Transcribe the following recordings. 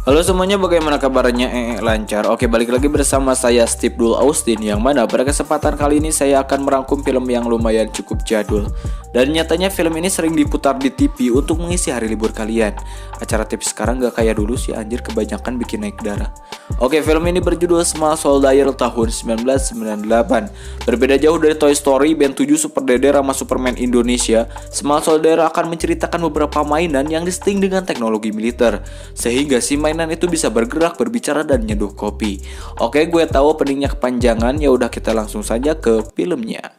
Halo semuanya, bagaimana kabarnya? Lancar. Oke, balik lagi bersama saya Steve Dul Austin, yang mana pada kesempatan kali ini saya akan merangkum film yang lumayan cukup jadul. Dan nyatanya film ini sering diputar di TV untuk mengisi hari libur kalian. Acara TV sekarang gak kayak dulu sih, anjir, kebanyakan bikin naik darah. Oke, film ini berjudul Small Soldier tahun 1998. Berbeda jauh dari Toy Story, Ben 7, Super Dede, sama Superman Indonesia, Small Soldier akan menceritakan beberapa mainan yang disting dengan teknologi militer, sehingga si mainan itu bisa bergerak, berbicara, dan nyeduh kopi. Oke, gue tahu openingnya kepanjangan, ya udah kita langsung saja ke filmnya.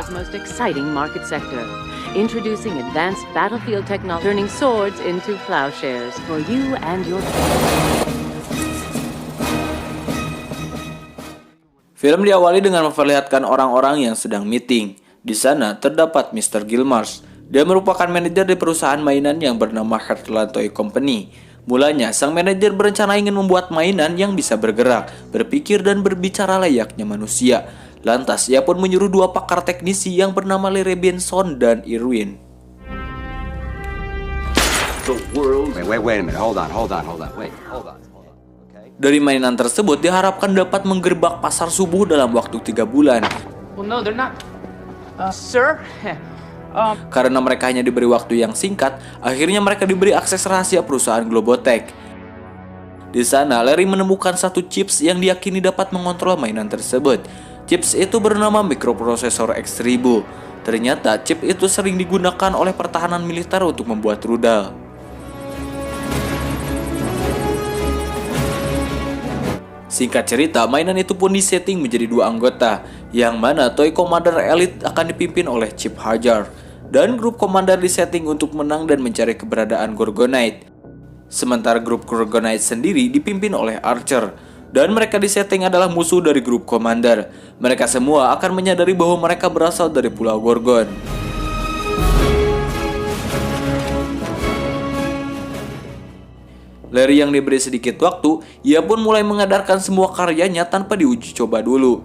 Most exciting market sector, introducing advanced battlefield technology, turning swords into plowshares for you and your Film diawali dengan memperlihatkan orang-orang yang sedang meeting. Di sana terdapat Mr. Gilmars. Dia merupakan manajer di perusahaan mainan yang bernama Heartland Toy Company. Mulanya, sang manajer berencana ingin membuat mainan yang bisa bergerak, berpikir, dan berbicara layaknya manusia. Lantas, ia pun menyuruh dua pakar teknisi yang bernama Larry Benson dan Irwin. Wait a minute. Hold on. Okay. Dari mainan tersebut diharapkan dapat menggerbak pasar subuh dalam waktu 3 bulan. Well, no, they're not. Sir? Karena mereka hanya diberi waktu yang singkat, akhirnya mereka diberi akses rahasia perusahaan Globotech. Di sana, Larry menemukan satu chips yang diyakini dapat mengontrol mainan tersebut. Chips itu bernama mikroprosesor X1000. Ternyata chip itu sering digunakan oleh pertahanan militer untuk membuat rudal. Singkat cerita, mainan itu pun disetting menjadi dua anggota, yang mana Toy Commander Elite akan dipimpin oleh Chip Hajar, dan grup Commander disetting untuk menang dan mencari keberadaan Gorgonite. Sementara grup Gorgonite sendiri dipimpin oleh Archer, dan mereka disetting adalah musuh dari grup Commander. Mereka semua akan menyadari bahwa mereka berasal dari Pulau Gorgon. Larry yang diberi sedikit waktu, ia pun mulai mengedarkan semua karyanya tanpa diuji coba dulu.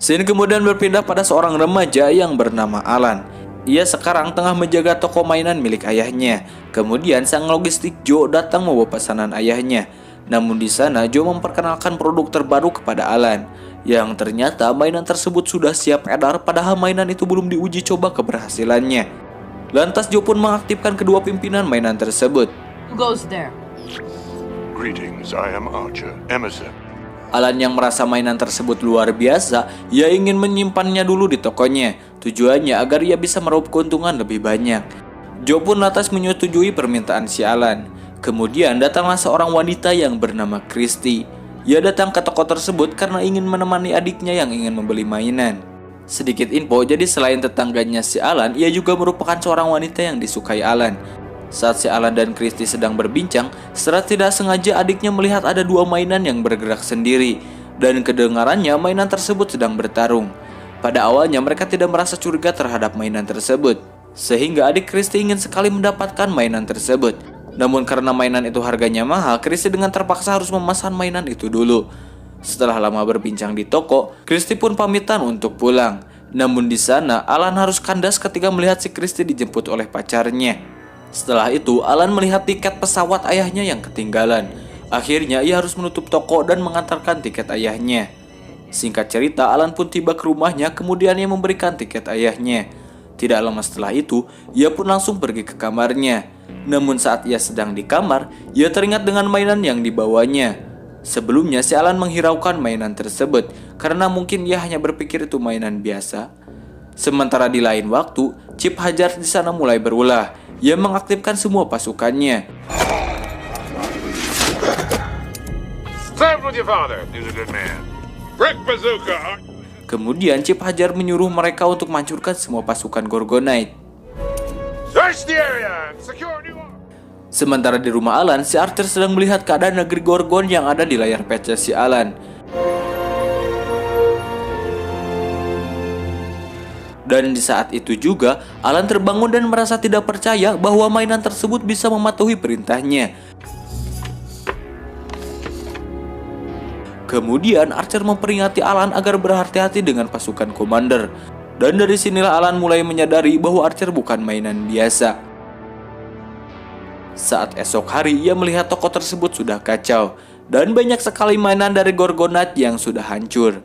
Scene kemudian berpindah pada seorang remaja yang bernama Alan. Ia sekarang tengah menjaga toko mainan milik ayahnya. Kemudian sang logistik Joe datang membawa pesanan ayahnya. Namun di sana Joe memperkenalkan produk terbaru kepada Alan, yang ternyata mainan tersebut sudah siap edar padahal mainan itu belum diuji coba keberhasilannya. Lantas Joe pun mengaktifkan kedua pimpinan mainan tersebut. Who goes there? Greetings, I am Archer, Emerson. Alan yang merasa mainan tersebut luar biasa, ia ingin menyimpannya dulu di tokonya. Tujuannya agar ia bisa meraup keuntungan lebih banyak. Joe pun lantas menyetujui permintaan si Alan. Kemudian datanglah seorang wanita yang bernama Christy. Ia datang ke toko tersebut karena ingin menemani adiknya yang ingin membeli mainan. Sedikit info, jadi selain tetangganya si Alan, ia juga merupakan seorang wanita yang disukai Alan. Saat si Alan dan Christy sedang berbincang, secara tidak sengaja adiknya melihat ada dua mainan yang bergerak sendiri. Dan kedengarannya mainan tersebut sedang bertarung. Pada awalnya mereka tidak merasa curiga terhadap mainan tersebut, sehingga adik Christy ingin sekali mendapatkan mainan tersebut. Namun karena mainan itu harganya mahal, Christy dengan terpaksa harus memesan mainan itu dulu. Setelah lama berbincang di toko, Christy pun pamitan untuk pulang. Namun di sana, Alan harus kandas ketika melihat si Christy dijemput oleh pacarnya. Setelah itu, Alan melihat tiket pesawat ayahnya yang ketinggalan. Akhirnya ia harus menutup toko dan mengantarkan tiket ayahnya. Singkat cerita, Alan pun tiba ke rumahnya, kemudian ia memberikan tiket ayahnya. Tidak lama setelah itu, ia pun langsung pergi ke kamarnya. Namun saat ia sedang di kamar, ia teringat dengan mainan yang dibawanya. Sebelumnya si Alan menghiraukan mainan tersebut karena mungkin ia hanya berpikir itu mainan biasa. Sementara di lain waktu, Chip Hajar di sana mulai berulah. Ia mengaktifkan semua pasukannya. Stand with your father. He's a good man. Brick bazooka. Kemudian Chip Hajar menyuruh mereka untuk menghancurkan semua pasukan Gorgonite. Search the area and secure new arms. Sementara di rumah Alan, si Archer sedang melihat keadaan negeri Gorgon yang ada di layar PC si Alan. Dan di saat itu juga, Alan terbangun dan merasa tidak percaya bahwa mainan tersebut bisa mematuhi perintahnya. Kemudian Archer memperingati Alan agar berhati-hati dengan pasukan Commander. Dan dari sinilah Alan mulai menyadari bahwa Archer bukan mainan biasa. Saat esok hari ia melihat toko tersebut sudah kacau dan banyak sekali mainan dari Gorgonite yang sudah hancur.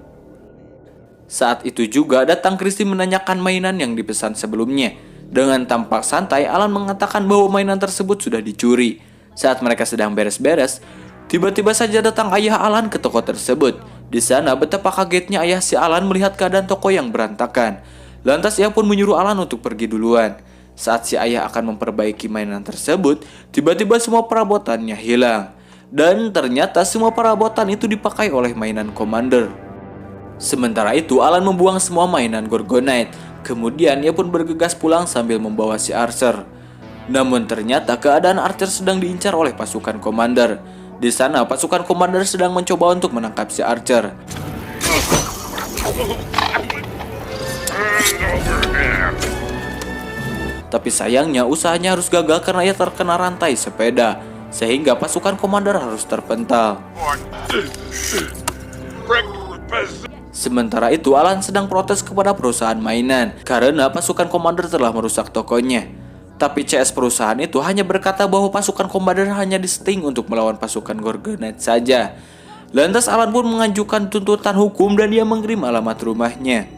Saat itu juga datang Christie menanyakan mainan yang dipesan sebelumnya. Dengan tampak santai Alan mengatakan bahwa mainan tersebut sudah dicuri. Saat mereka sedang beres-beres, tiba-tiba saja datang ayah Alan ke toko tersebut. Di sana betapa kagetnya ayah si Alan melihat keadaan toko yang berantakan. Lantas ia pun menyuruh Alan untuk pergi duluan. Saat si ayah akan memperbaiki mainan tersebut, tiba-tiba semua perabotannya hilang. Dan ternyata semua perabotan itu dipakai oleh mainan Commander. Sementara itu Alan membuang semua mainan Gorgonite. Kemudian ia pun bergegas pulang sambil membawa si Archer. Namun ternyata keadaan Archer sedang diincar oleh pasukan Commander. Di sana pasukan Commander sedang mencoba untuk menangkap si Archer. Tapi sayangnya usahanya harus gagal karena ia terkena rantai sepeda, sehingga pasukan Commander harus terpental. Sementara itu Alan sedang protes kepada perusahaan mainan karena pasukan Commander telah merusak tokonya. Tapi CS perusahaan itu hanya berkata bahwa pasukan Commander hanya disetting untuk melawan pasukan Gorgonite saja. Lantas Alan pun mengajukan tuntutan hukum dan dia mengirim alamat rumahnya.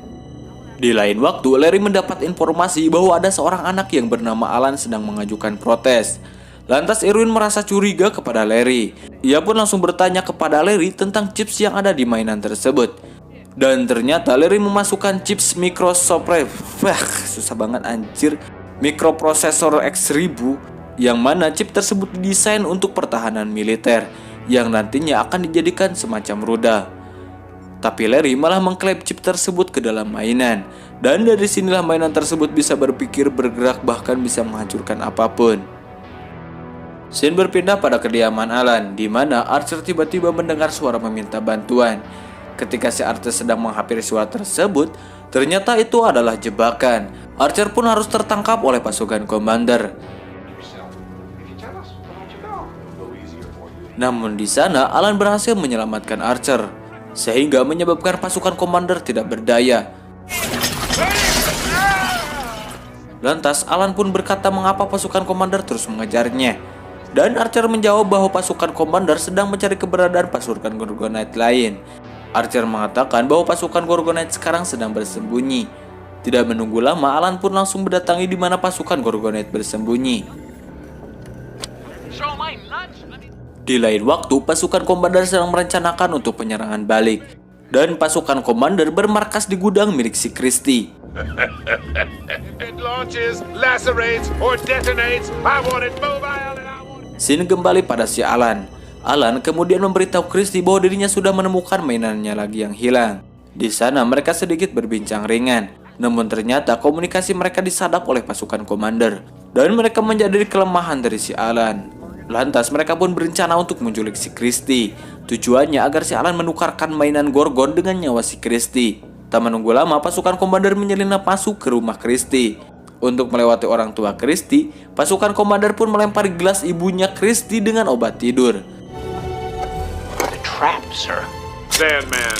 Di lain waktu, Larry mendapat informasi bahwa ada seorang anak yang bernama Alan sedang mengajukan protes. Lantas Irwin merasa curiga kepada Larry. Ia pun langsung bertanya kepada Larry tentang chips yang ada di mainan tersebut. Dan ternyata Larry memasukkan chips susah banget anjir, mikroprosesor X1000, yang mana chip tersebut didesain untuk pertahanan militer, yang nantinya akan dijadikan semacam rudal. Tapi Larry malah mengklaim chip tersebut ke dalam mainan. Dan dari sinilah mainan tersebut bisa berpikir, bergerak, bahkan bisa menghancurkan apapun. Scene berpindah pada kediaman Alan, di mana Archer tiba-tiba mendengar suara meminta bantuan. Ketika si Archer sedang menghampiri suara tersebut, ternyata itu adalah jebakan. Archer pun harus tertangkap oleh pasukan Commander. Namun di sana Alan berhasil menyelamatkan Archer, sehingga menyebabkan pasukan Commander tidak berdaya. Lantas Alan pun berkata mengapa pasukan Commander terus mengejarnya. Dan Archer menjawab bahwa pasukan Commander sedang mencari keberadaan pasukan Gorgonite lain. Archer mengatakan bahwa pasukan Gorgonite sekarang sedang bersembunyi. Tidak menunggu lama, Alan pun langsung mendatangi di mana pasukan Gorgonite bersembunyi. Di lain waktu, pasukan Commander sedang merencanakan untuk penyerangan balik. Dan pasukan Commander bermarkas di gudang milik si Christie. It launches, lacerates, or detonates. I want it mobile and I want it. Scene kembali pada si Alan. Alan kemudian memberitahu Christie bahwa dirinya sudah menemukan mainannya lagi yang hilang. Di sana mereka sedikit berbincang ringan. Namun ternyata komunikasi mereka disadap oleh pasukan Commander. Dan mereka menjadi kelemahan dari si Alan. Lantas mereka pun berencana untuk menculik si Christie. Tujuannya agar si Alan menukarkan mainan Gorgon dengan nyawa si Christie. Tak menunggu lama, pasukan Commander menyelinap masuk ke rumah Christie. Untuk melewati orang tua Christie, pasukan Commander pun melempari gelas ibunya Christie dengan obat tidur. The trap, sir. Sandman.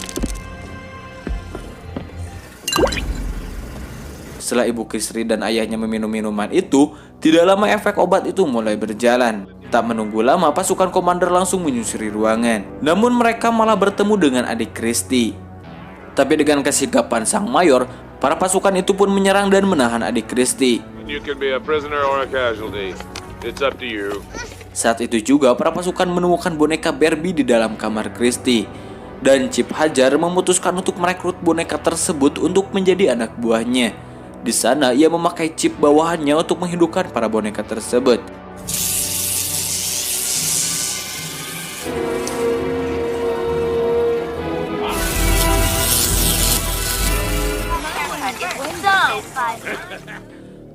Setelah ibu Christie dan ayahnya meminum minuman itu, tidak lama efek obat itu mulai berjalan. Tak menunggu lama, pasukan Commander langsung menyusuri ruangan. Namun mereka malah bertemu dengan adik Christie. Tapi dengan kesigapan sang mayor, para pasukan itu pun menyerang dan menahan adik Christie. You can be a prisoner or a casualty. It's up to you. Saat itu juga para pasukan menemukan boneka Barbie di dalam kamar Christie. Dan Chip Hajar memutuskan untuk merekrut boneka tersebut untuk menjadi anak buahnya. Di sana ia memakai chip bawahannya untuk menghidupkan para boneka tersebut.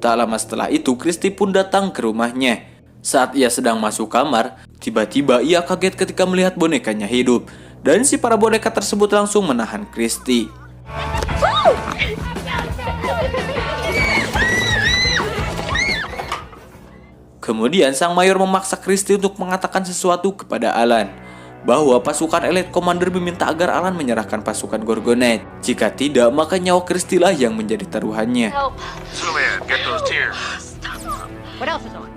Tak lama setelah itu, Christie pun datang ke rumahnya. Saat ia sedang masuk kamar, tiba-tiba ia kaget ketika melihat bonekanya hidup. Dan si para boneka tersebut langsung menahan Christie. Kemudian sang mayor memaksa Christie untuk mengatakan sesuatu kepada Alan. bahwa pasukan Elite Commander meminta agar Alan menyerahkan pasukan Gorgonite. Jika tidak, maka nyawa Christie lah yang menjadi taruhannya. Zoom in, get those tears. What else is on?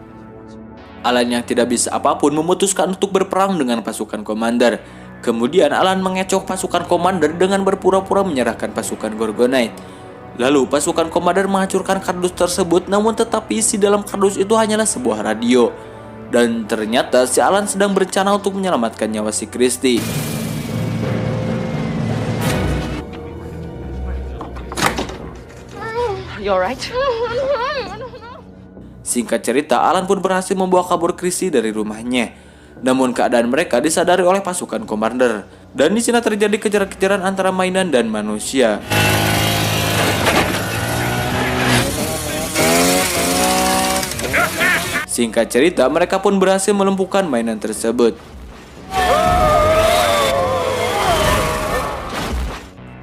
Alan yang tidak bisa apapun memutuskan untuk berperang dengan pasukan Commander. Kemudian Alan mengecoh pasukan Commander dengan berpura-pura menyerahkan pasukan Gorgonite. Lalu pasukan Commander menghancurkan kardus tersebut, namun tetapi isi dalam kardus itu hanyalah sebuah radio. Dan ternyata si Alan sedang berencana untuk menyelamatkan nyawa si Christie. You alright? Singkat cerita, Alan pun berhasil membawa kabur Christie dari rumahnya. Namun keadaan mereka disadari oleh pasukan Commander. Dan di sini terjadi kejar-kejaran antara mainan dan manusia. Singkat cerita, mereka pun berhasil melumpuhkan mainan tersebut.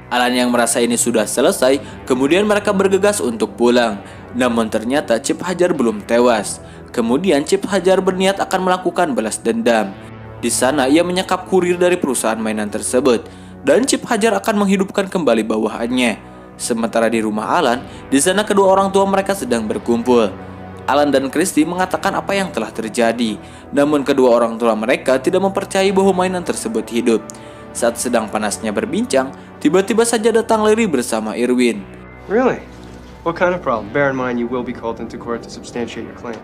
Alan yang merasa ini sudah selesai, kemudian mereka bergegas untuk pulang. Namun ternyata Chip Hajar belum tewas. Kemudian Chip Hajar berniat akan melakukan balas dendam. Di sana ia menyekap kurir dari perusahaan mainan tersebut, dan Chip Hajar akan menghidupkan kembali bawahannya. Sementara di rumah Alan, di sana kedua orang tua mereka sedang berkumpul. Alan dan Christie mengatakan apa yang telah terjadi, namun kedua orang tua mereka tidak mempercayai bahwa mainan tersebut hidup. Saat sedang panasnya berbincang, tiba-tiba saja datang Larry bersama Irwin. Really? What kind of problem? Bear in mind you will be called into court to substantiate your claim.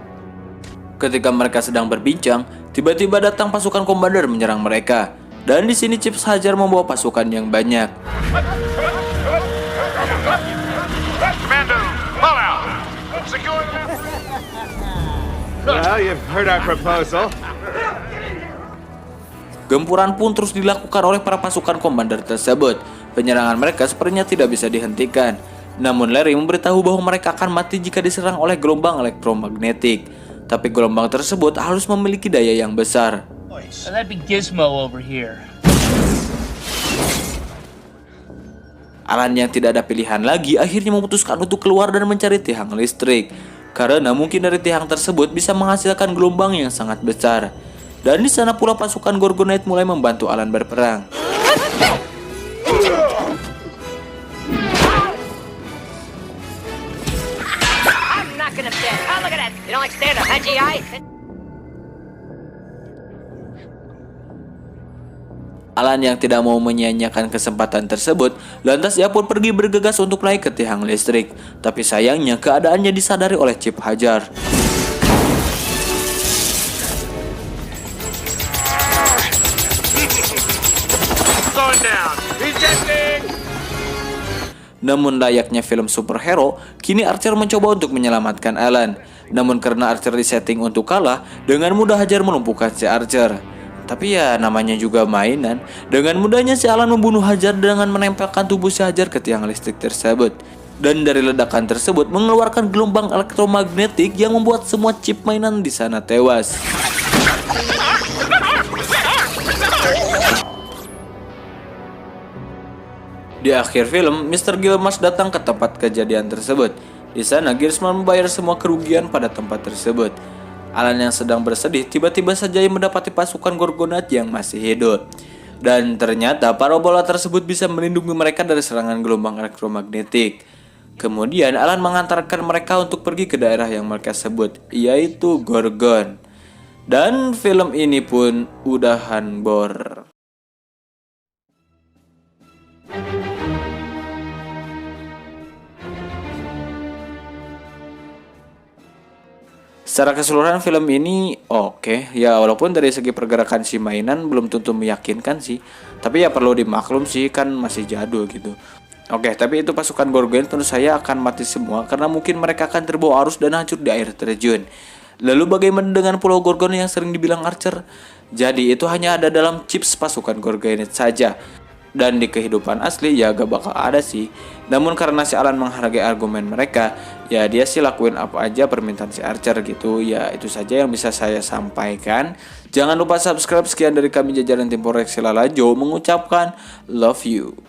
Ketika mereka sedang berbincang, tiba-tiba datang pasukan Commander menyerang mereka. Dan di sini Chip Hajar membawa pasukan yang banyak. Mando, pull out. Secure the Well, you've heard our proposal. Gempuran pun terus dilakukan oleh para pasukan Commander tersebut. Penyerangan mereka sepertinya tidak bisa dihentikan. Namun Larry memberitahu bahwa mereka akan mati jika diserang oleh gelombang elektromagnetik. Tapi gelombang tersebut harus memiliki daya yang besar. That'd be Gizmo over here. Alan yang tidak ada pilihan lagi akhirnya memutuskan untuk keluar dan mencari tiang listrik. Karena mungkin dari tiang tersebut bisa menghasilkan gelombang yang sangat besar. Dan di sana pula pasukan Gorgonite mulai membantu Alan berperang. I'm not gonna stand. Oh, look at that. You don't like stand up, huh, GI? Alan yang tidak mau menyia-nyiakan kesempatan tersebut, lantas ia pun pergi bergegas untuk naik ke tiang listrik. Tapi sayangnya keadaannya disadari oleh Chip Hajar. going down. Ejecting. Namun layaknya film superhero, kini Archer mencoba untuk menyelamatkan Alan. Namun karena Archer disetting untuk kalah, dengan mudah Hajar melumpuhkan si Archer. Tapi ya namanya juga mainan. Dengan mudahnya si Alan membunuh Hajar dengan menempelkan tubuh si Hajar ke tiang listrik tersebut. Dan dari ledakan tersebut mengeluarkan gelombang elektromagnetik yang membuat semua chip mainan di sana tewas. Di akhir film, Mr. Gilmas datang ke tempat kejadian tersebut. Di sana, Gearsman membayar semua kerugian pada tempat tersebut. Alan yang sedang bersedih tiba-tiba saja mendapati pasukan Gorgonite yang masih hidup. Dan ternyata parabola tersebut bisa melindungi mereka dari serangan gelombang elektromagnetik. Kemudian Alan mengantarkan mereka untuk pergi ke daerah yang mereka sebut, yaitu Gorgon. Dan film ini pun udahan bor. Secara keseluruhan film ini oke. Ya walaupun dari segi pergerakan si mainan belum tentu meyakinkan sih. Tapi ya perlu dimaklum sih, kan masih jadul gitu. Oke, tapi itu pasukan Gorgon tentu saya akan mati semua karena mungkin mereka akan terbawa arus dan hancur di air terjun. Lalu bagaimana dengan Pulau Gorgon yang sering dibilang Archer? Jadi itu hanya ada dalam chips pasukan Gorgonite saja. Dan di kehidupan asli ya gak bakal ada sih. Namun karena si Alan menghargai argumen mereka, ya dia sih lakuin apa aja permintaan si Archer gitu. Ya itu saja yang bisa saya sampaikan. Jangan lupa subscribe. Sekian dari kami jajaran tim Polres Silalajo mengucapkan love you.